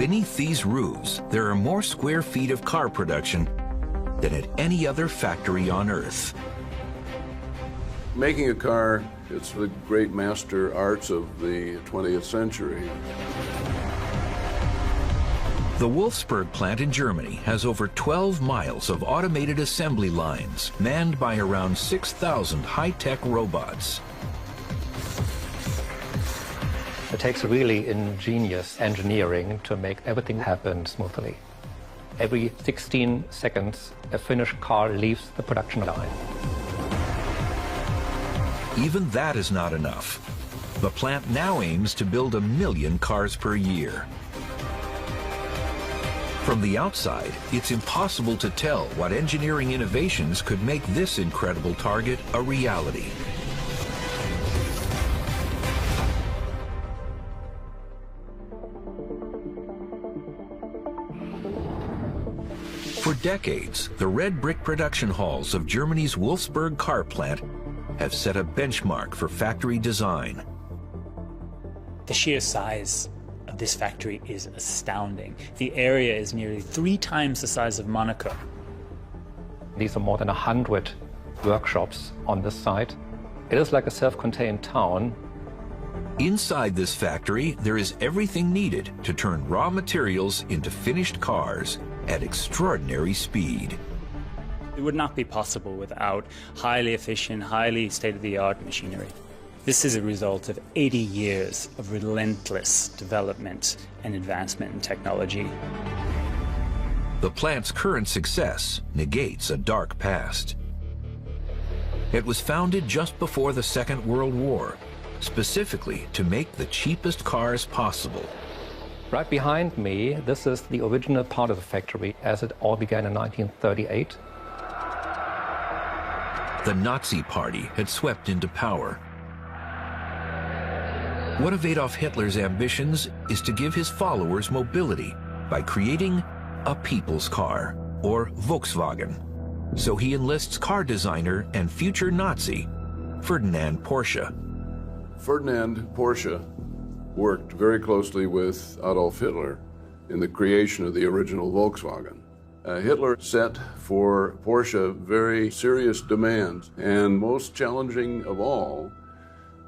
Beneath these roofs, there are more square feet of car production than at any other factory on Earth. Making a car, it's the great master arts of the 20th century. The Wolfsburg plant in Germany has over 12 miles of automated assembly lines manned by around 6,000 high-tech robots. It takes really ingenious engineering to make everything happen smoothly. Every 16 seconds, a finished car leaves the production line. Even that is not enough. The plant now aims to build 1 million cars per year. From the outside, it's impossible to tell what engineering innovations could make this incredible target a reality. For decades, the red brick production halls of Germany's Wolfsburg car plant have set a benchmark for factory design. The sheer size of this factory is astounding. The area is nearly 3 times the size of Monaco. These are more than 100 workshops on this site. It is like a self-contained town. Inside this factory, there is everything needed to turn raw materials into finished cars at extraordinary speed. It would not be possible without highly efficient, highly state-of-the-art machinery. This is a result of 80 years of relentless development and advancement in technology. The plant's current success negates a dark past. It was founded just before the Second World War, specifically to make the cheapest cars possible. Right behind me, this is the original part of the factory as it all began in 1938. The Nazi Party had swept into power. One of Adolf Hitler's ambitions is to give his followers mobility by creating a people's car, or Volkswagen. So he enlists car designer and future Nazi Ferdinand Porsche. Ferdinand Porsche worked very closely with Adolf Hitler in the creation of the original Volkswagen. Hitler set for Porsche very serious demands, and most challenging of all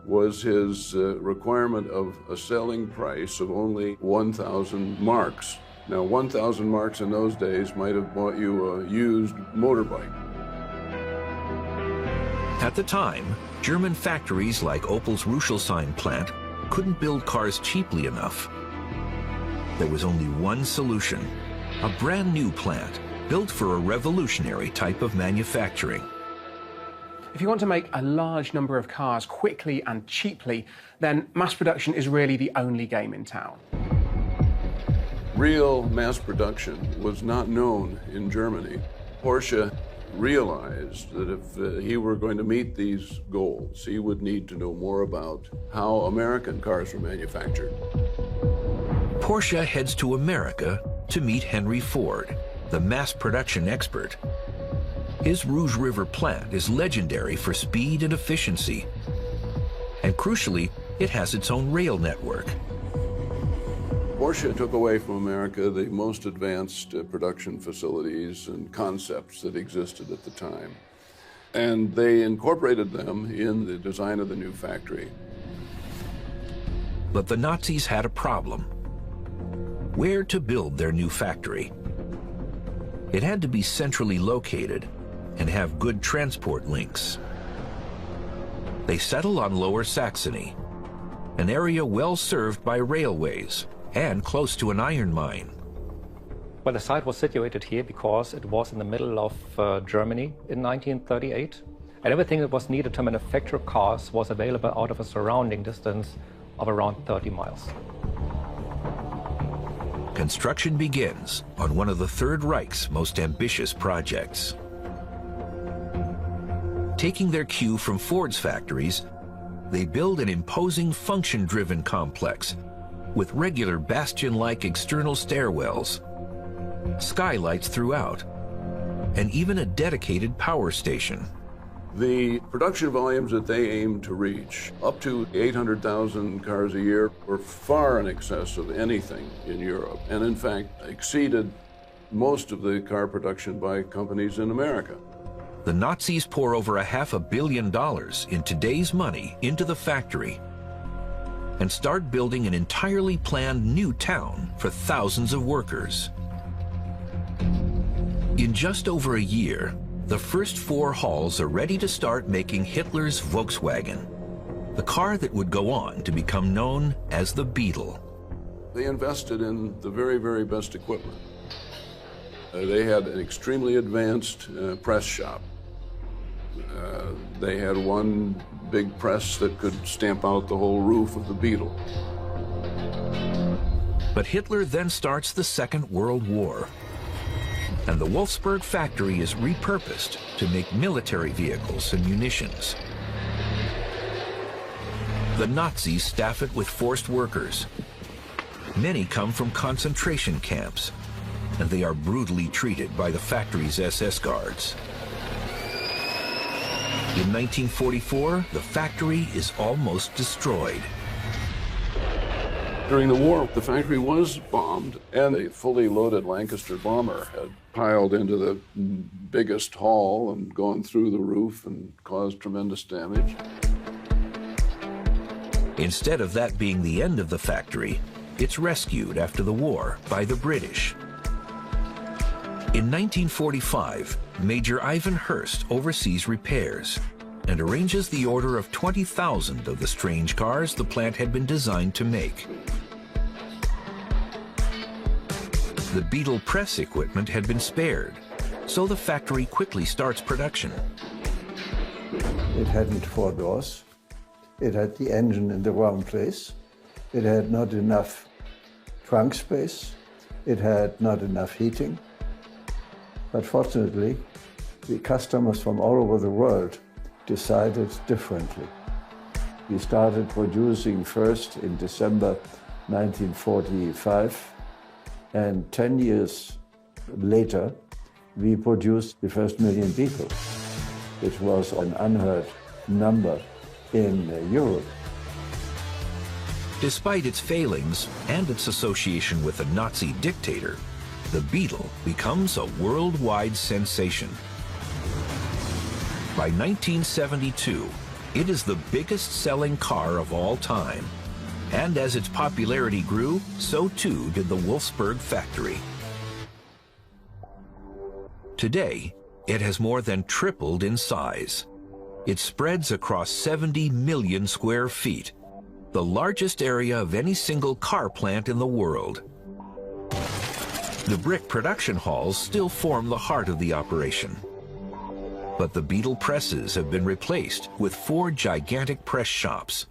was his requirement of a selling price of only 1,000 marks. Now, 1,000 marks in those days might have bought you a used motorbike. At the time, German factories like Opel's Rüsselsheim plant couldn't build cars cheaply enough. There was only one solution: a brand new plant built for a revolutionary type of manufacturing. If you want to make a large number of cars quickly and cheaply, then mass production is really the only game in town. Real mass production was not known in Germany. Porsche realized that if he were going to meet these goals, he would need to know more about how American cars were manufactured. Porsche heads to America to meet Henry Ford, the mass production expert. His Rouge River plant is legendary for speed and efficiency. And crucially, it has its own rail network. Porsche took away from America the most advanced production facilities and concepts that existed at the time. And they incorporated them in the design of the new factory. But the Nazis had a problem: where to build their new factory. It had to be centrally located and have good transport links. They settled on Lower Saxony, an area well served by railways and close to an iron mine. Well, the site was situated here because it was in the middle of Germany in 1938, and everything that was needed to manufacture cars was available out of a surrounding distance of around 30 miles. Construction begins on one of the Third Reich's most ambitious projects. Taking their cue from Ford's factories, they build an imposing function-driven complex with regular bastion-like external stairwells, skylights throughout, and even a dedicated power station. The production volumes that they aimed to reach, up to 800,000 cars a year, were far in excess of anything in Europe, and in fact exceeded most of the car production by companies in America. The Nazis pour over $500 million in today's money into the factory and start building an entirely planned new town for thousands of workers. In just over a year, the first 4 halls are ready to start making Hitler's Volkswagen, the car that would go on to become known as the Beetle. They invested in the very, very best equipment. They had an extremely advanced press shop. They had one big press that could stamp out the whole roof of the Beetle. But Hitler then starts the Second World War, and the Wolfsburg factory is repurposed to make military vehicles and munitions. The Nazis staff it with forced workers. Many come from concentration camps, and they are brutally treated by the factory's SS guards. In 1944, the factory is almost destroyed. During the war, the factory was bombed, and a fully loaded Lancaster bomber had piled into the biggest hall and gone through the roof and caused tremendous damage. Instead of that being the end of the factory, it's rescued after the war by the British. In 1945, Major Ivan Hurst oversees repairs and arranges the order of 20,000 of the strange cars the plant had been designed to make. The Beetle press equipment had been spared, so the factory quickly starts production. It hadn't 4 doors. It had the engine in the wrong place. It had not enough trunk space. It had not enough heating. But fortunately, the customers from all over the world decided differently. We started producing first in December 1945, and 10 years later, we produced the first million Beetles, which was an unheard number in Europe. Despite its failings and its association with a Nazi dictator, the Beetle becomes a worldwide sensation. By 1972, it is the biggest-selling car of all time. And as its popularity grew, so too did the Wolfsburg factory. Today, it has more than tripled in size. It spreads across 70 million square feet, the largest area of any single car plant in the world. The brick production halls still form the heart of the operation. But the Beetle presses have been replaced with 4 gigantic press shops,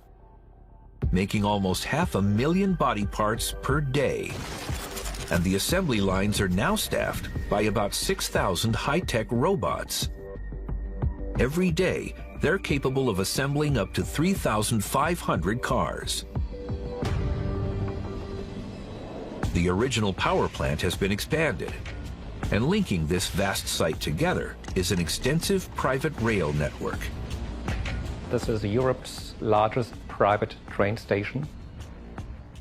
making almost 500,000 body parts per day. And the assembly lines are now staffed by about 6,000 high-tech robots. Every day, they're capable of assembling up to 3,500 cars. The original power plant has been expanded, and linking this vast site together is an extensive private rail network. This is Europe's largest private train station,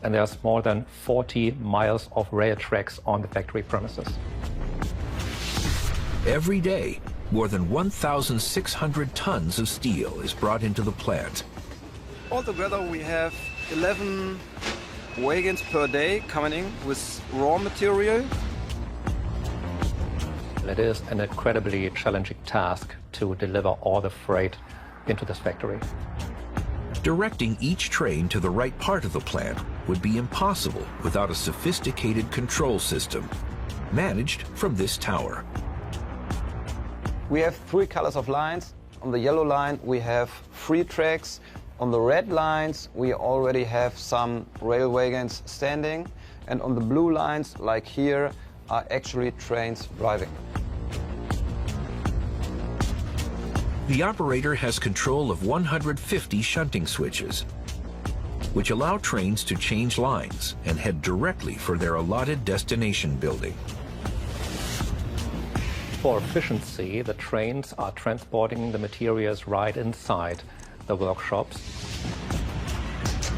and there's more than 40 miles of rail tracks on the factory premises. Every day, more than 1,600 tons of steel is brought into the plant. Altogether, we have 11 wagons per day coming in with raw material. It is an incredibly challenging task to deliver all the freight into this factory. Directing each train to the right part of the plant would be impossible without a sophisticated control system managed from this tower. We have 3 colors of lines. On the yellow line, we have 3 tracks. On the red lines, we already have some rail wagons standing. And on the blue lines, like here, are actually trains driving. The operator has control of 150 shunting switches, which allow trains to change lines and head directly for their allotted destination building. for efficiency, the trains are transporting the materials right inside the workshops.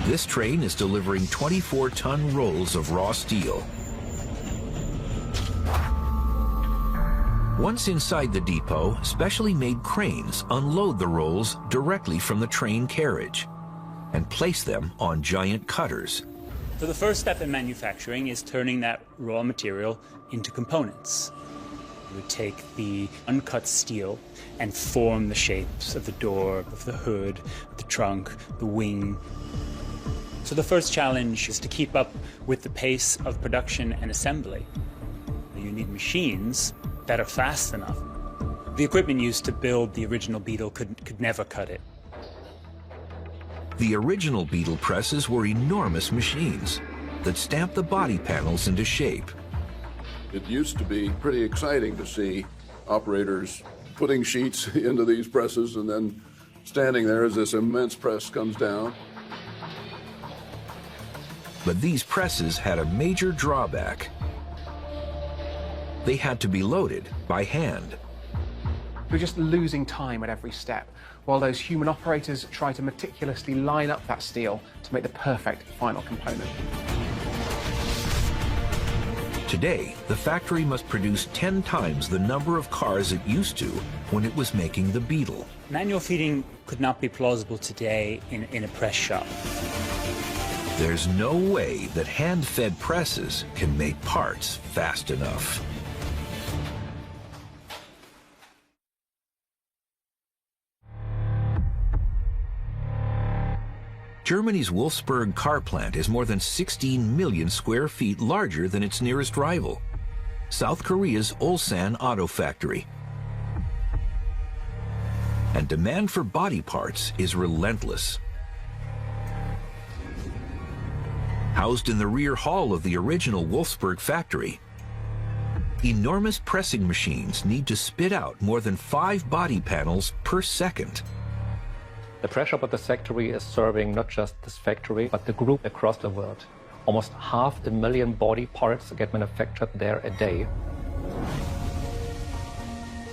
This train is delivering 24-ton rolls of raw steel. Once inside the depot, specially made cranes unload the rolls directly from the train carriage and place them on giant cutters. So the first step in manufacturing is turning that raw material into components. We would take the uncut steel and form the shapes of the door, of the hood, the trunk, the wing. So the first challenge is to keep up with the pace of production and assembly. You need machines that are fast enough. The equipment used to build the original Beetle could never cut it. The original Beetle presses were enormous machines that stamped the body panels into shape. It used to be pretty exciting to see operators putting sheets into these presses and then standing there as this immense press comes down. But these presses had a major drawback. They had to be loaded by hand. You're just losing time at every step, while those human operators try to meticulously line up that steel to make the perfect final component. Today, the factory must produce 10 times the number of cars it used to when it was making the Beetle. Manual feeding could not be plausible today in a press shop. There's no way that hand-fed presses can make parts fast enough. Germany's Wolfsburg car plant is more than 16 million square feet larger than its nearest rival, South Korea's Ulsan Auto Factory. And demand for body parts is relentless. Housed in the rear hall of the original Wolfsburg factory, enormous pressing machines need to spit out more than 5 body panels per second. The press shop at the factory is serving not just this factory, but the group across the world. Almost 500,000 body parts get manufactured there a day.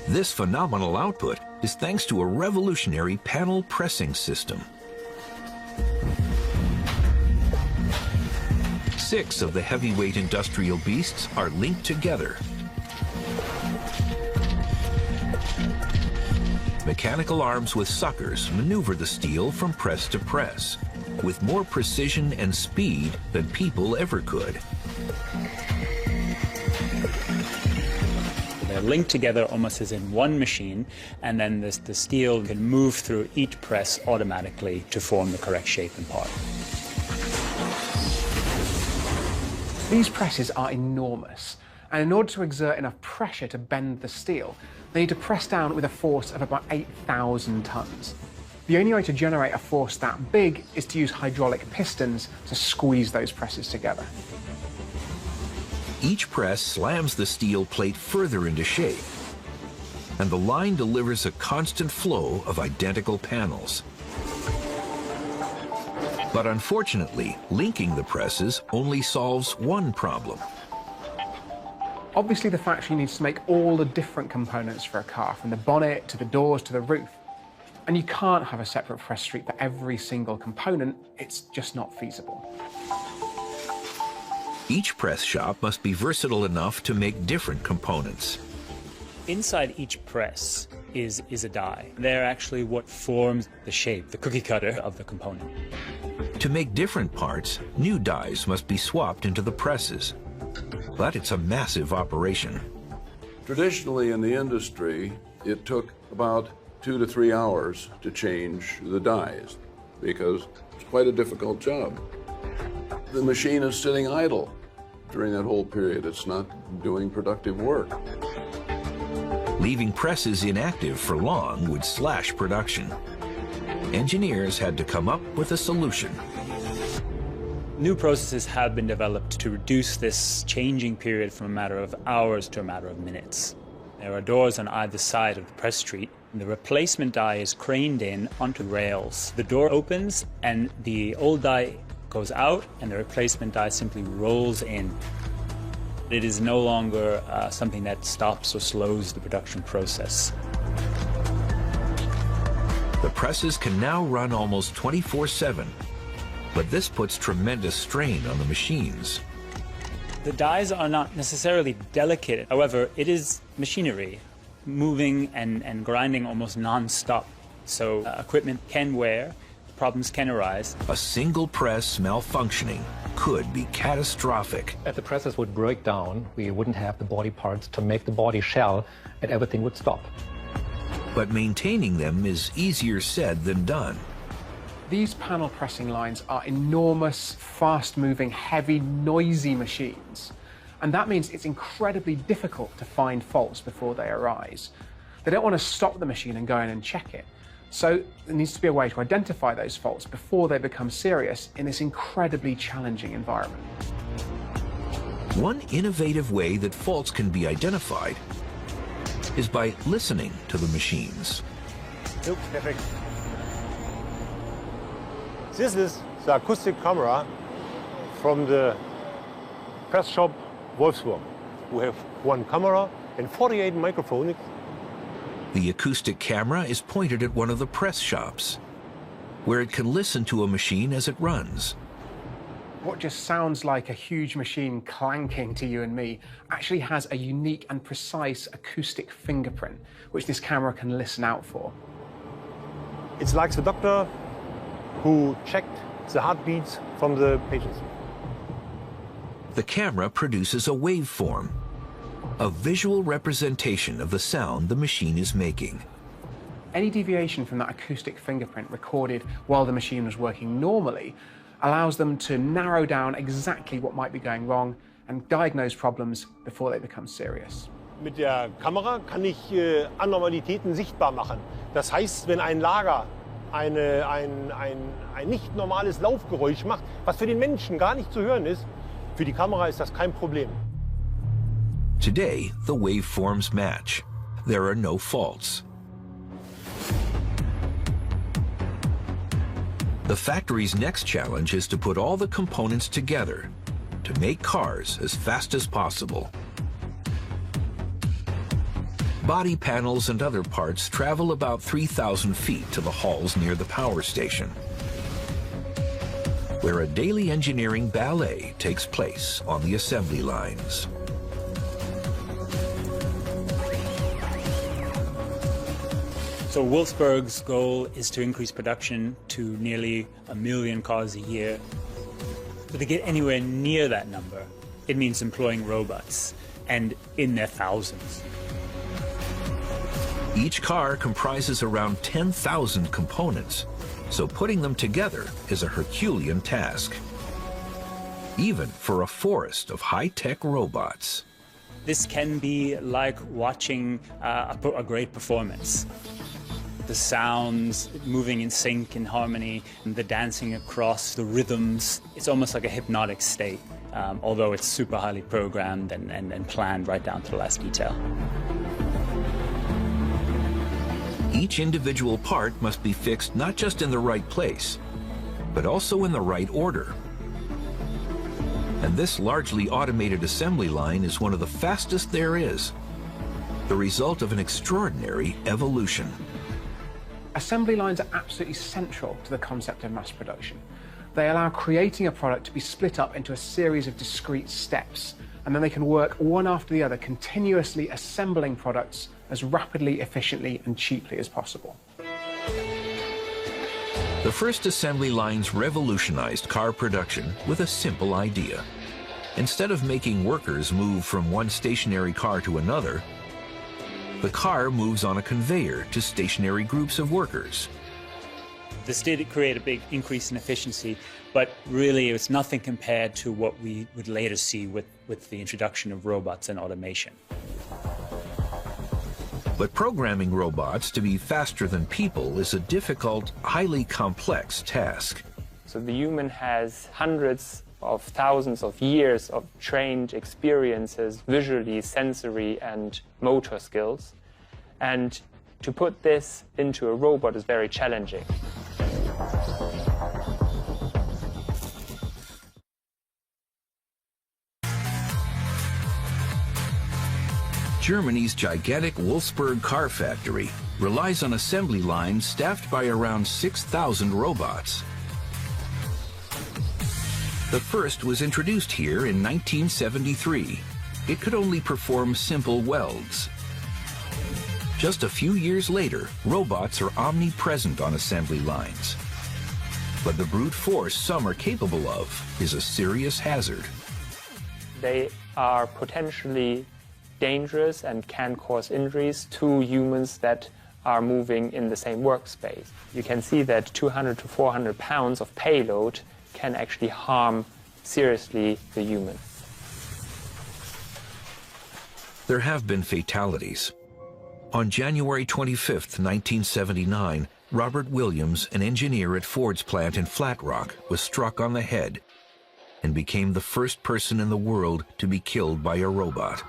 This phenomenal output is thanks to a revolutionary panel pressing system. 6 of the heavyweight industrial beasts are linked together. Mechanical arms with suckers maneuver the steel from press to press, with more precision and speed than people ever could. They're linked together almost as in one machine, and then the steel can move through each press automatically to form the correct shape and part. These presses are enormous, and in order to exert enough pressure to bend the steel, they need to press down with a force of about 8,000 tons. The only way to generate a force that big is to use hydraulic pistons to squeeze those presses together. Each press slams the steel plate further into shape, and the line delivers a constant flow of identical panels. But unfortunately, linking the presses only solves one problem. Obviously, the factory needs to make all the different components for a car, from the bonnet to the doors to the roof. And you can't have a separate press street for every single component. It's just not feasible. Each press shop must be versatile enough to make different components. Inside each press is a die. They're actually what forms the shape, the cookie cutter of the component. To make different parts, new dies must be swapped into the presses. But it's a massive operation. Traditionally in the industry, it took about 2 to 3 hours to change the dies because it's quite a difficult job. The machine is sitting idle during that whole period. It's not doing productive work. Leaving presses inactive for long would slash production. Engineers had to come up with a solution. New processes have been developed to reduce this changing period from a matter of hours to a matter of minutes. There are doors on either side of the press street. The replacement die is craned in onto rails. The door opens and the old die goes out and the replacement die simply rolls in. It is no longer something that stops or slows the production process. The presses can now run almost 24/7, but this puts tremendous strain on the machines. The dies are not necessarily delicate. However, it is machinery, moving and grinding almost non-stop. So equipment can wear, problems can arise. A single press malfunctioning could be catastrophic. If the presses would break down, we wouldn't have the body parts to make the body shell, and everything would stop. But maintaining them is easier said than done. These panel pressing lines are enormous, fast-moving, heavy, noisy machines. And that means it's incredibly difficult to find faults before they arise. They don't want to stop the machine and go in and check it. So there needs to be a way to identify those faults before they become serious in this incredibly challenging environment. One innovative way that faults can be identified is by listening to the machines. Perfect. This is the acoustic camera from the press shop Wolfsburg. We have one camera and 48 microphones. The acoustic camera is pointed at one of the press shops, where it can listen to a machine as it runs. What just sounds like a huge machine clanking to you and me actually has a unique and precise acoustic fingerprint, which this camera can listen out for. It's like the doctor who checked the heartbeats from the patients. The camera produces a waveform, a visual representation of the sound the machine is making. Any deviation from that acoustic fingerprint recorded while the machine was working normally allows them to narrow down exactly what might be going wrong and diagnose problems before they become serious. Mit der Kamera kann ich Anormalitäten sichtbar machen. Das heißt, wenn ein Lager ein nicht normales Laufgeräusch macht, was für den Menschen gar nicht zu hören ist, für die Kamera ist das kein Problem. Today, the waveforms match. There are no faults. The factory's next challenge is to put all the components together to make cars as fast as possible. Body panels and other parts travel about 3,000 feet to the halls near the power station, where a daily engineering ballet takes place on the assembly lines. So Wolfsburg's goal is to increase production to nearly 1 million cars a year. But to get anywhere near that number, it means employing robots, and in their thousands. Each car comprises around 10,000 components, so putting them together is a Herculean task, even for a forest of high-tech robots. This can be like watching a great performance. The sounds moving in sync, in harmony, and the dancing across the rhythms. It's almost like a hypnotic state, although it's super highly programmed and planned right down to the last detail. Each individual part must be fixed not just in the right place, but also in the right order. And this largely automated assembly line is one of the fastest there is, the result of an extraordinary evolution. Assembly lines are absolutely central to the concept of mass production. They allow creating a product to be split up into a series of discrete steps, and then they can work one after the other, continuously assembling products as rapidly, efficiently, and cheaply as possible. The first assembly lines revolutionized car production with a simple idea. Instead of making workers move from one stationary car to another, the car moves on a conveyor to stationary groups of workers. This did create a big increase in efficiency, but really it was nothing compared to what we would later see with the introduction of robots and automation. But programming robots to be faster than people is a difficult, highly complex task. So the human has hundreds of thousands of years of trained experiences, visually, sensory, and motor skills. And to put this into a robot is very challenging. Germany's gigantic Wolfsburg car factory relies on assembly lines staffed by around 6,000 robots. The first was introduced here in 1973. It could only perform simple welds. Just a few years later, robots are omnipresent on assembly lines. But the brute force some are capable of is a serious hazard. They are potentially dangerous and can cause injuries to humans that are moving in the same workspace. You can see that 200 to 400 pounds of payload can actually harm seriously the human. There have been fatalities. On January 25, 1979, Robert Williams, an engineer at Ford's plant in Flat Rock, was struck on the head and became the first person in the world to be killed by a robot.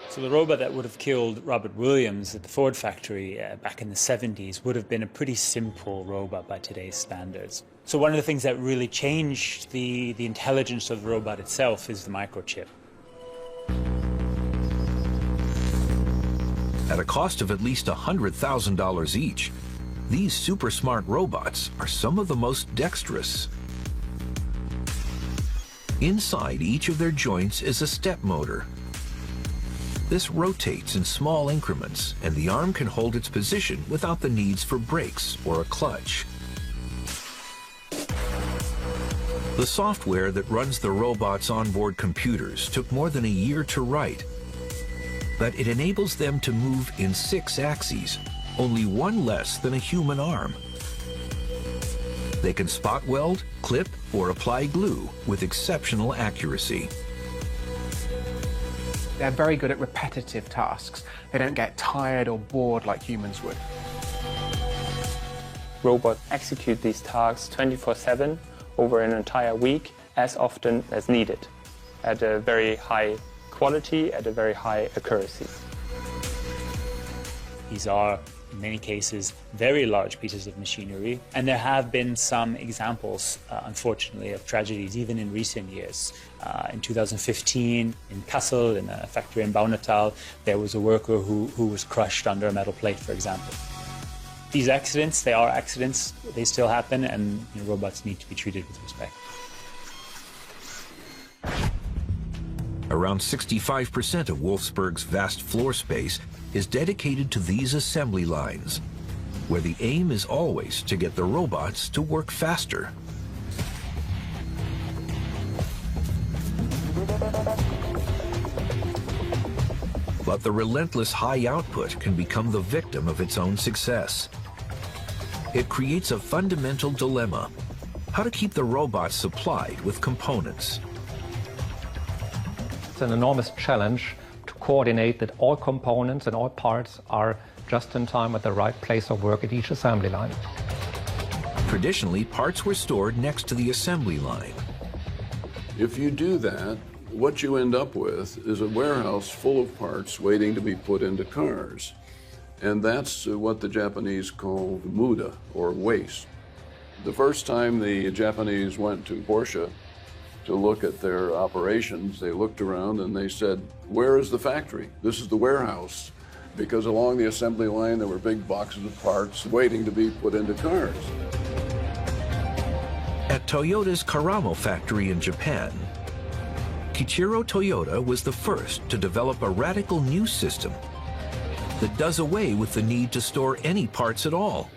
So the robot that would have killed Robert Williams at the Ford factory back in the 70s would have been a pretty simple robot by today's standards. So one of the things that really changed the intelligence of the robot itself is the microchip. At a cost of at least $100,000 each, these super smart robots are some of the most dexterous. Inside each of their joints is a step motor. This rotates in small increments, and the arm can hold its position without the needs for brakes or a clutch. The software that runs the robot's onboard computers took more than a year to write, but it enables them to move in 6 axes, only one less than a human arm. They can spot weld, clip, or apply glue with exceptional accuracy. They're very good at repetitive tasks. They don't get tired or bored like humans would. Robots execute these tasks 24/7 over an entire week, as often as needed, at a very high quality, at a very high accuracy. These are, in many cases, very large pieces of machinery, and there have been some examples, unfortunately, of tragedies even in recent years. In 2015, in Kassel, in a factory in Baunatal, there was a worker who was crushed under a metal plate, for example. These accidents, they are accidents, they still happen, and robots need to be treated with respect. Around 65% of Wolfsburg's vast floor space is dedicated to these assembly lines, where the aim is always to get the robots to work faster. But the relentless high output can become the victim of its own success. It creates a fundamental dilemma: how to keep the robots supplied with components. It's an enormous challenge to coordinate that all components and all parts are just in time at the right place of work at each assembly line. Traditionally, parts were stored next to the assembly line. If you do that, what you end up with is a warehouse full of parts waiting to be put into cars. And that's what the Japanese call muda, or waste. The first time the Japanese went to Porsche to look at their operations, they looked around and they said, "Where is the factory? This is the warehouse." Because along the assembly line there were big boxes of parts waiting to be put into cars. At Toyota's Karamo factory in Japan, Kichiro Toyota was the first to develop a radical new system that does away with the need to store any parts at all.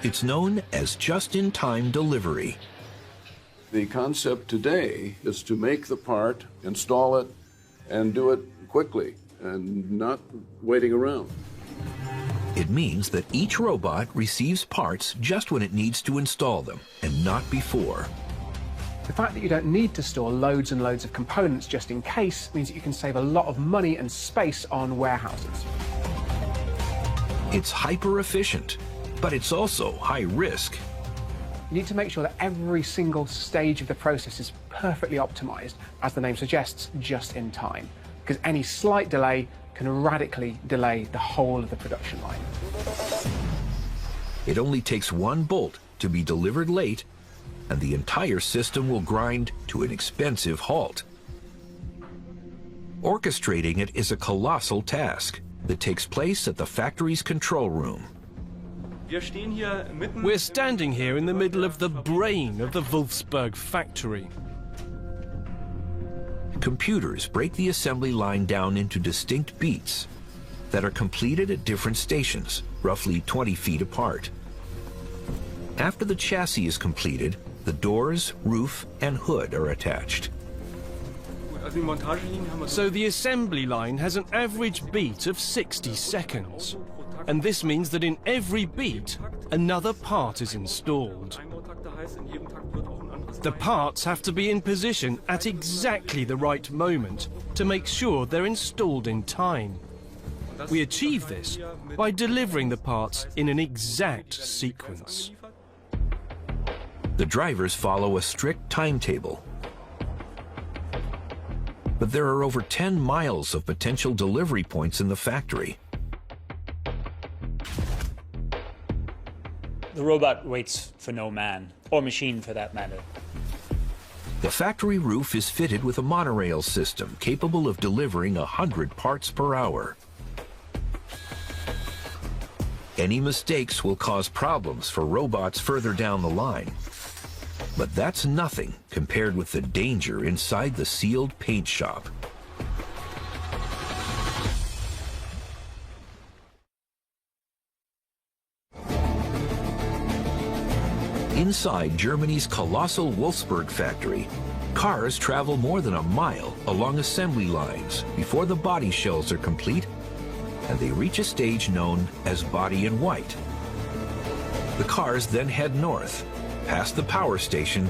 It's known as just-in-time delivery. The concept today is to make the part, install it, and do it quickly and not waiting around. It means that each robot receives parts just when it needs to install them, and not before. The fact that you don't need to store loads and loads of components just in case means that you can save a lot of money and space on warehouses. It's hyper-efficient, but it's also high risk. You need to make sure that every single stage of the process is perfectly optimized, as the name suggests, just in time, because any slight delay can radically delay the whole of the production line. It only takes one bolt to be delivered late, and the entire system will grind to an expensive halt. Orchestrating it is a colossal task that takes place at the factory's control room. We're standing here in the middle of the brain of the Wolfsburg factory. Computers break the assembly line down into distinct beats that are completed at different stations, roughly 20 feet apart. After the chassis is completed, the doors, roof, and hood are attached. So the assembly line has an average beat of 60 seconds. And this means that in every beat, another part is installed. The parts have to be in position at exactly the right moment to make sure they're installed in time. We achieve this by delivering the parts in an exact sequence. The drivers follow a strict timetable. But there are over 10 miles of potential delivery points in the factory. The robot waits for no man, or machine for that matter. The factory roof is fitted with a monorail system capable of delivering 100 parts per hour. Any mistakes will cause problems for robots further down the line. But that's nothing compared with the danger inside the sealed paint shop. Inside Germany's colossal Wolfsburg factory, cars travel more than a mile along assembly lines before the body shells are complete and they reach a stage known as body in white. The cars then head north, past the power station,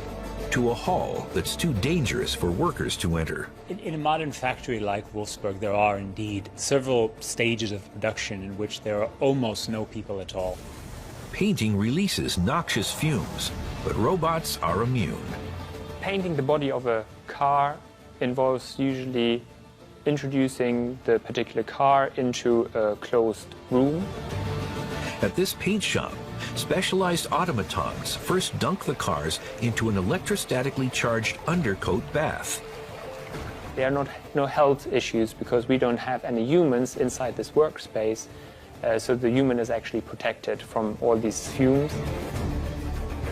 to a hall that's too dangerous for workers to enter. In a modern factory like Wolfsburg, there are indeed several stages of production in which there are almost no people at all. Painting releases noxious fumes, but robots are immune. Painting the body of a car involves usually introducing the particular car into a closed room. At this paint shop, specialized automatons first dunk the cars into an electrostatically charged undercoat bath. There are no health issues because we don't have any humans inside this workspace, so the human is actually protected from all these fumes.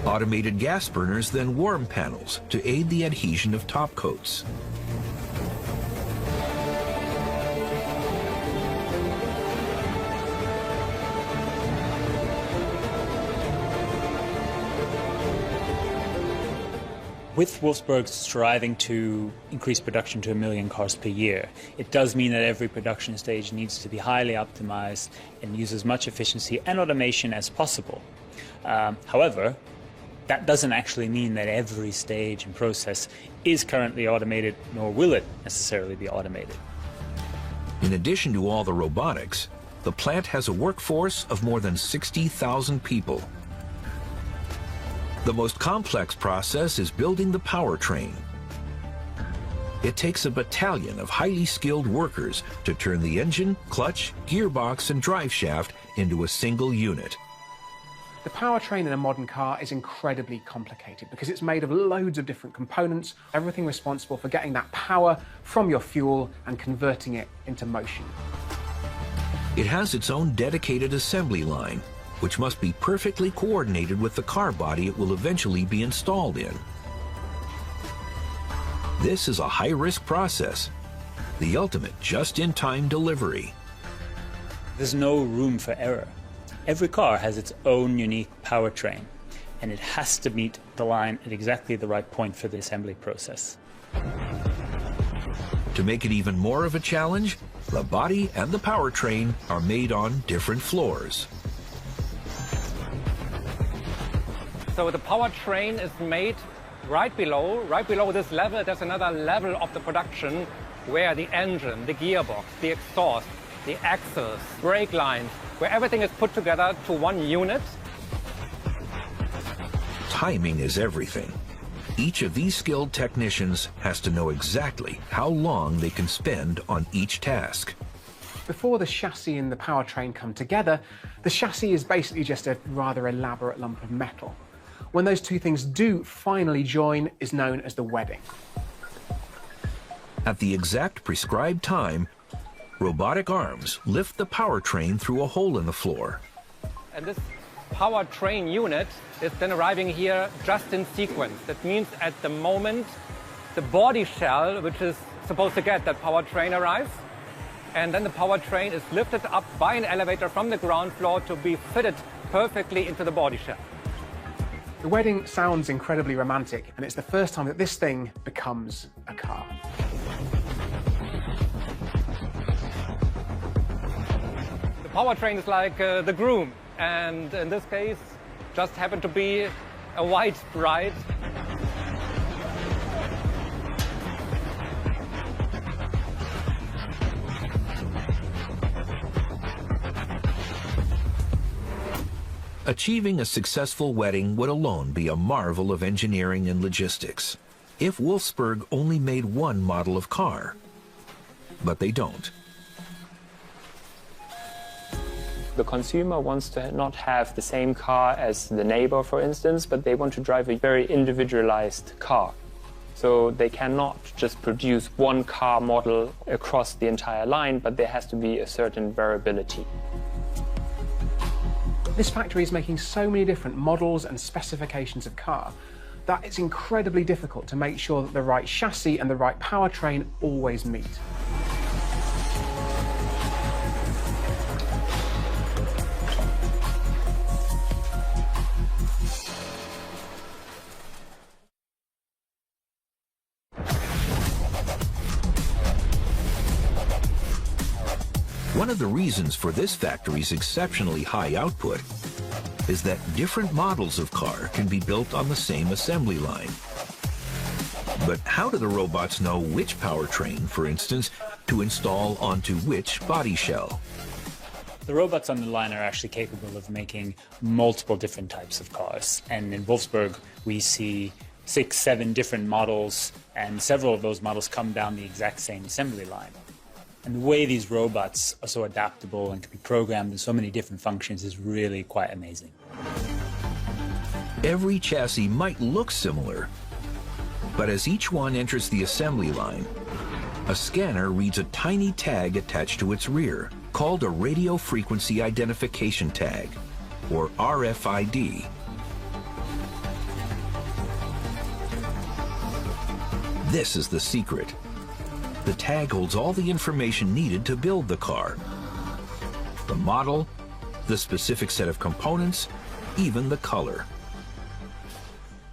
Automated gas burners then warm panels to aid the adhesion of top coats. With Wolfsburg striving to increase production to 1 million cars per year, it does mean that every production stage needs to be highly optimized and use as much efficiency and automation as possible. However, that doesn't actually mean that every stage and process is currently automated, nor will it necessarily be automated. In addition to all the robotics, the plant has a workforce of more than 60,000 people. The most complex process is building the powertrain. It takes a battalion of highly skilled workers to turn the engine, clutch, gearbox, and drive shaft into a single unit. The powertrain in a modern car is incredibly complicated because it's made of loads of different components, everything responsible for getting that power from your fuel and converting it into motion. It has its own dedicated assembly line, which must be perfectly coordinated with the car body it will eventually be installed in. This is a high-risk process, the ultimate just-in-time delivery. There's no room for error. Every car has its own unique powertrain, and it has to meet the line at exactly the right point for the assembly process. To make it even more of a challenge, the body and the powertrain are made on different floors. So the powertrain is made right below this level. There's another level of the production where the engine, the gearbox, the exhaust, the axles, brake lines, where everything is put together to one unit. Timing is everything. Each of these skilled technicians has to know exactly how long they can spend on each task. Before the chassis and the powertrain come together, the chassis is basically just a rather elaborate lump of metal. When those two things do finally join is known as the wedding. At the exact prescribed time, robotic arms lift the powertrain through a hole in the floor. And this powertrain unit is then arriving here just in sequence. That means at the moment the body shell, which is supposed to get that powertrain, arrives, and then the powertrain is lifted up by an elevator from the ground floor to be fitted perfectly into the body shell. The wedding sounds incredibly romantic, and it's the first time that this thing becomes a car. The powertrain is like the groom, and in this case, just happened to be a white bride. Achieving a successful wedding would alone be a marvel of engineering and logistics if Wolfsburg only made one model of car. But they don't. The consumer wants to not have the same car as the neighbor, for instance, but they want to drive a very individualized car. So they cannot just produce one car model across the entire line, but there has to be a certain variability. This factory is making so many different models and specifications of car that it's incredibly difficult to make sure that the right chassis and the right powertrain always meet. One of the reasons for this factory's exceptionally high output is that different models of car can be built on the same assembly line. But how do the robots know which powertrain, for instance, to install onto which body shell? The robots on the line are actually capable of making multiple different types of cars. And in Wolfsburg, we see 6, 7 different models, and several of those models come down the exact same assembly line. And the way these robots are so adaptable and can be programmed in so many different functions is really quite amazing. Every chassis might look similar, but as each one enters the assembly line, a scanner reads a tiny tag attached to its rear, called a radio frequency identification tag, or RFID. This is the secret. The tag holds all the information needed to build the car. The model, the specific set of components, even the color.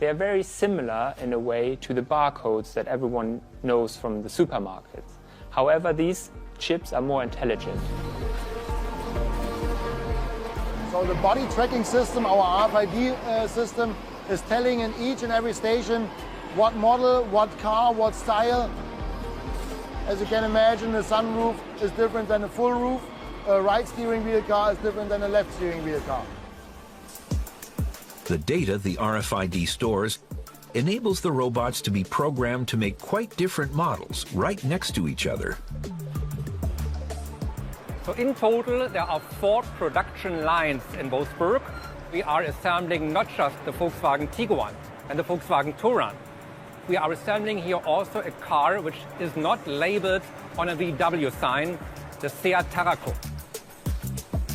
They are very similar in a way to the barcodes that everyone knows from the supermarkets. However, these chips are more intelligent. So the body tracking system, our RFID system, is telling in each and every station what model, what car, what style. As you can imagine, the sunroof is different than a full roof. A right steering wheel car is different than a left steering wheel car. The data the RFID stores enables the robots to be programmed to make quite different models right next to each other. So in total, there are 4 production lines in Wolfsburg. We are assembling not just the Volkswagen Tiguan and the Volkswagen Touran. We are assembling here also a car which is not labeled on a VW sign, the Seat Tarraco.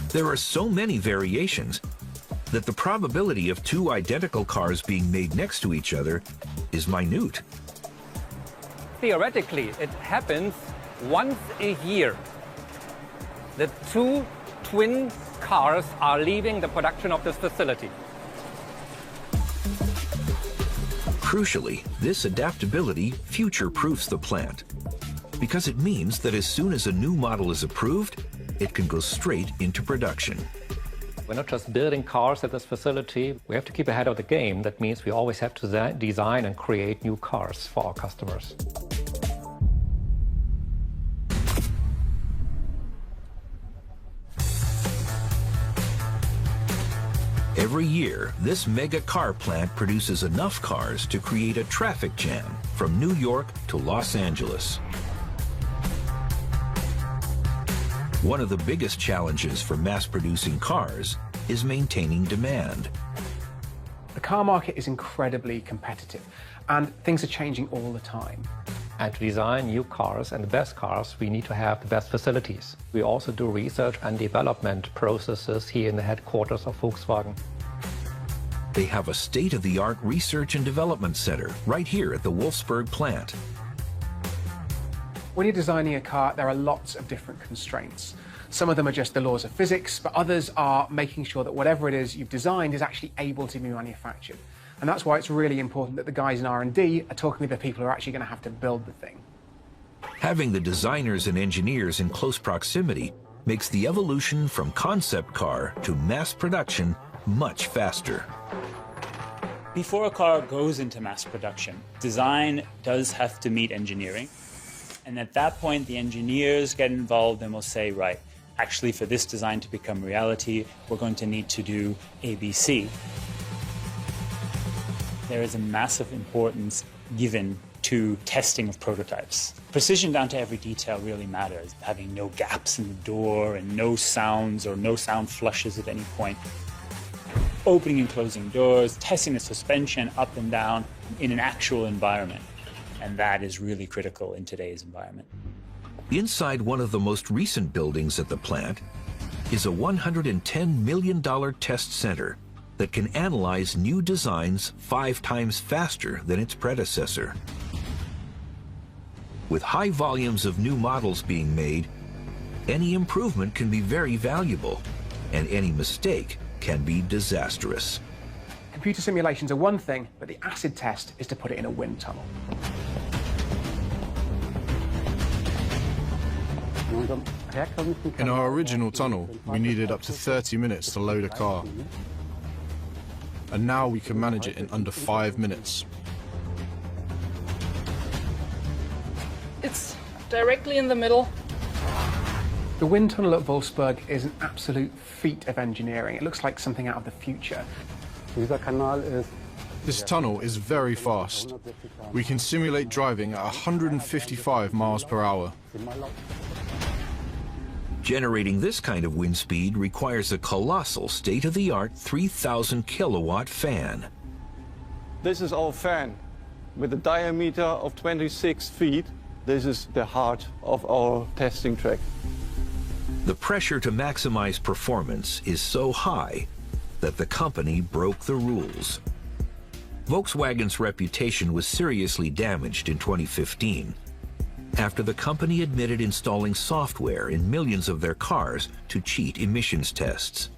There are so many variations that the probability of 2 identical cars being made next to each other is minute. Theoretically, it happens once a year that 2 twin cars are leaving the production of this facility. Crucially, this adaptability future-proofs the plant, because it means that as soon as a new model is approved, it can go straight into production. We're not just building cars at this facility, we have to keep ahead of the game. That means we always have to design and create new cars for our customers. Every year, this mega car plant produces enough cars to create a traffic jam from New York to Los Angeles. One of the biggest challenges for mass-producing cars is maintaining demand. The car market is incredibly competitive, and things are changing all the time. And to design new cars and the best cars, we need to have the best facilities. We also do research and development processes here in the headquarters of Volkswagen. They have a state-of-the-art research and development center right here at the Wolfsburg plant. When you're designing a car, there are lots of different constraints. Some of them are just the laws of physics, but others are making sure that whatever it is you've designed is actually able to be manufactured. And that's why it's really important that the guys in R&D are talking with the people who are actually going to have to build the thing. Having the designers and engineers in close proximity makes the evolution from concept car to mass production much faster. Before a car goes into mass production, design does have to meet engineering. And at that point, the engineers get involved and will say, right, actually for this design to become reality, we're going to need to do ABC. There is a massive importance given to testing of prototypes. Precision down to every detail really matters. Having no gaps in the door and no sounds or no sound flushes at any point. Opening and closing doors, testing the suspension up and down in an actual environment. And that is really critical in today's environment. Inside one of the most recent buildings at the plant is a $110 million test center that can analyze new designs 5 times faster than its predecessor. With high volumes of new models being made, any improvement can be very valuable, and any mistake can be disastrous. Computer simulations are one thing, but the acid test is to put it in a wind tunnel. In our original tunnel, we needed up to 30 minutes to load a car. And now we can manage it in under 5 minutes. It's directly in the middle. The wind tunnel at Wolfsburg is an absolute feat of engineering. It looks like something out of the future. This tunnel is very fast. We can simulate driving at 155 miles per hour. Generating this kind of wind speed requires a colossal state-of-the-art 3,000 kilowatt fan. This is our fan with a diameter of 26 feet. This is the heart of our testing track. The pressure to maximize performance is so high that the company broke the rules. Volkswagen's reputation was seriously damaged in 2015 after the company admitted installing software in millions of their cars to cheat emissions tests.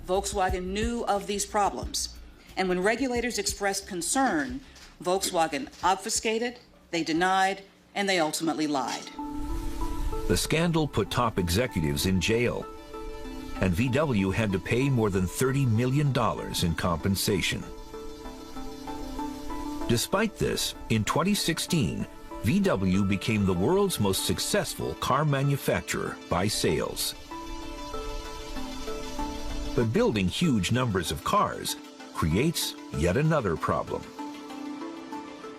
Volkswagen knew of these problems, and when regulators expressed concern, Volkswagen obfuscated, they denied, and they ultimately lied. The scandal put top executives in jail, and VW had to pay more than $30 million in compensation. Despite this, in 2016, VW became the world's most successful car manufacturer by sales. But building huge numbers of cars creates yet another problem.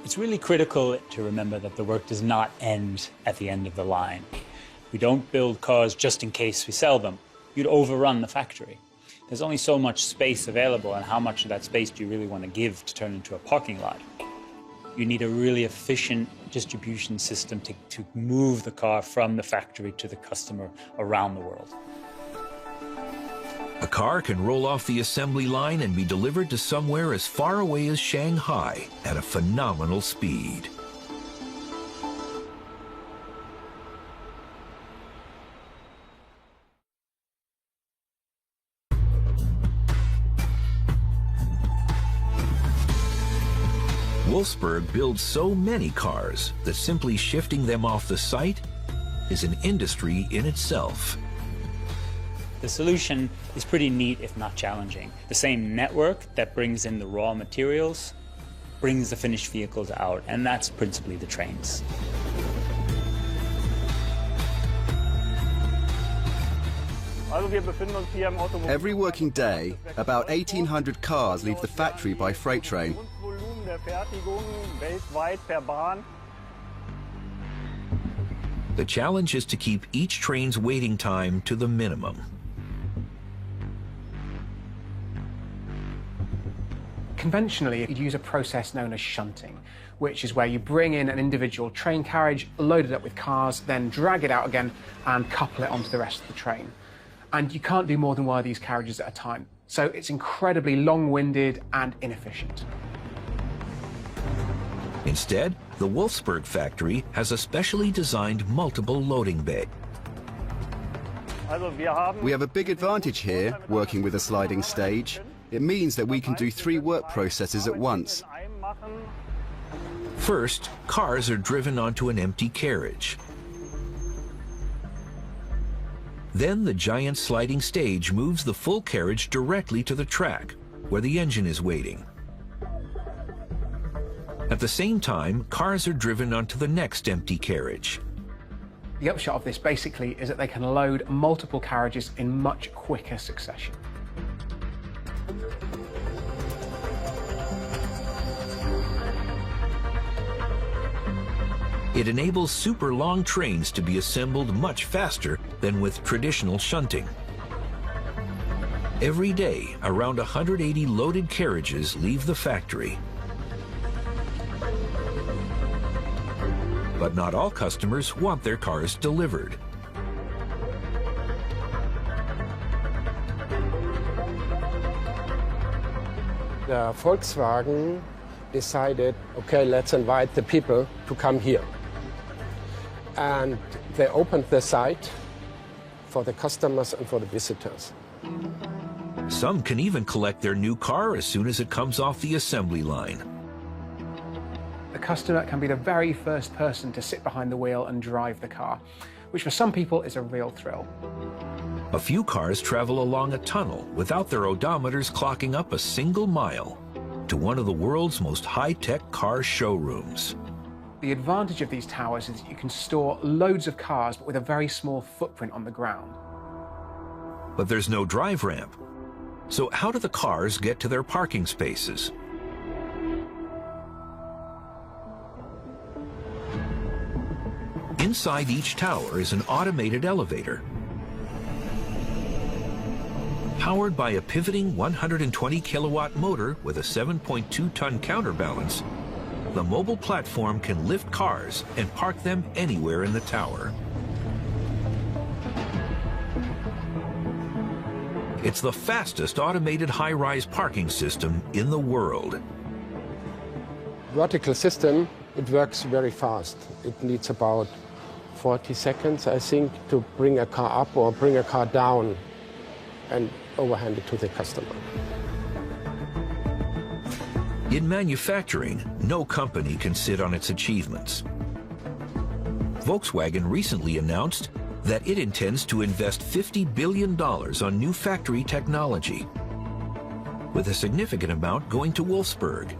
It's really critical to remember that the work does not end at the end of the line. We don't build cars just in case we sell them. You'd overrun the factory. There's only so much space available, and how much of that space do you really want to give to turn into a parking lot? You need a really efficient distribution system to move the car from the factory to the customer around the world. A car can roll off the assembly line and be delivered to somewhere as far away as Shanghai at a phenomenal speed. Wolfsburg builds so many cars that simply shifting them off the site is an industry in itself. The solution is pretty neat, if not challenging. The same network that brings in the raw materials brings the finished vehicles out, and that's principally the trains. Every working day, about 1,800 cars leave the factory by freight train. The challenge is to keep each train's waiting time to the minimum. Conventionally, you'd use a process known as shunting, which is where you bring in an individual train carriage, load it up with cars, then drag it out again and couple it onto the rest of the train. And you can't do more than one of these carriages at a time, so it's incredibly long-winded and inefficient. Instead, the Wolfsburg factory has a specially designed multiple loading bay. We have a big advantage here, working with a sliding stage. It means that we can do 3 work processes at once. First, cars are driven onto an empty carriage. Then the giant sliding stage moves the full carriage directly to the track, where the engine is waiting. At the same time, cars are driven onto the next empty carriage. The upshot of this basically is that they can load multiple carriages in much quicker succession. It enables super long trains to be assembled much faster than with traditional shunting. Every day, around 180 loaded carriages leave the factory. But not all customers want their cars delivered. The Volkswagen decided, okay, let's invite the people to come here. And they opened the site for the customers and for the visitors. Some can even collect their new car as soon as it comes off the assembly line. The customer can be the very first person to sit behind the wheel and drive the car, which for some people is a real thrill. A few cars travel along a tunnel without their odometers clocking up a single mile to one of the world's most high-tech car showrooms. The advantage of these towers is that you can store loads of cars but with a very small footprint on the ground. But there's no drive ramp. So how do the cars get to their parking spaces? Inside each tower is an automated elevator. Powered by a pivoting 120 kilowatt motor with a 7.2-ton counterbalance, the mobile platform can lift cars and park them anywhere in the tower. It's the fastest automated high-rise parking system in the world. Vertical system, it works very fast. It needs about 40 seconds, I think, to bring a car up or bring a car down and overhand it to the customer. In manufacturing, no company can sit on its achievements. Volkswagen recently announced that it intends to invest $50 billion on new factory technology, with a significant amount going to Wolfsburg.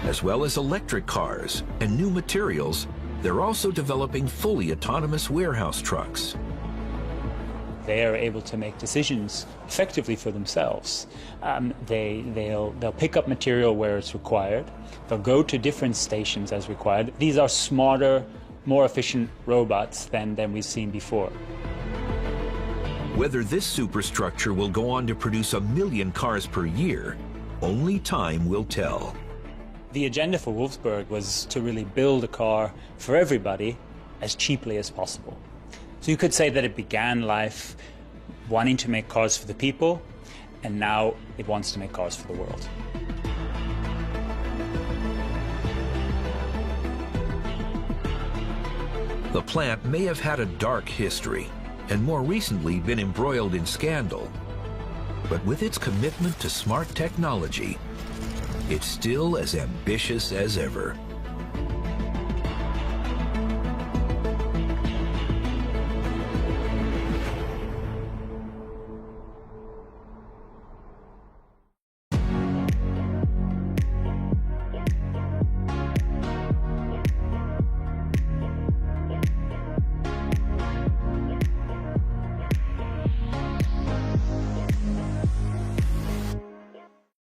As well as electric cars and new materials, they're also developing fully autonomous warehouse trucks. They are able to make decisions effectively for themselves. They'll pick up material where it's required. They'll go to different stations as required. These are smarter, more efficient robots than we've seen before. Whether this superstructure will go on to produce 1 million cars per year, only time will tell. The agenda for Wolfsburg was to really build a car for everybody as cheaply as possible. So you could say that it began life wanting to make cars for the people, and now it wants to make cars for the world. The plant may have had a dark history and more recently been embroiled in scandal. But with its commitment to smart technology, it's still as ambitious as ever.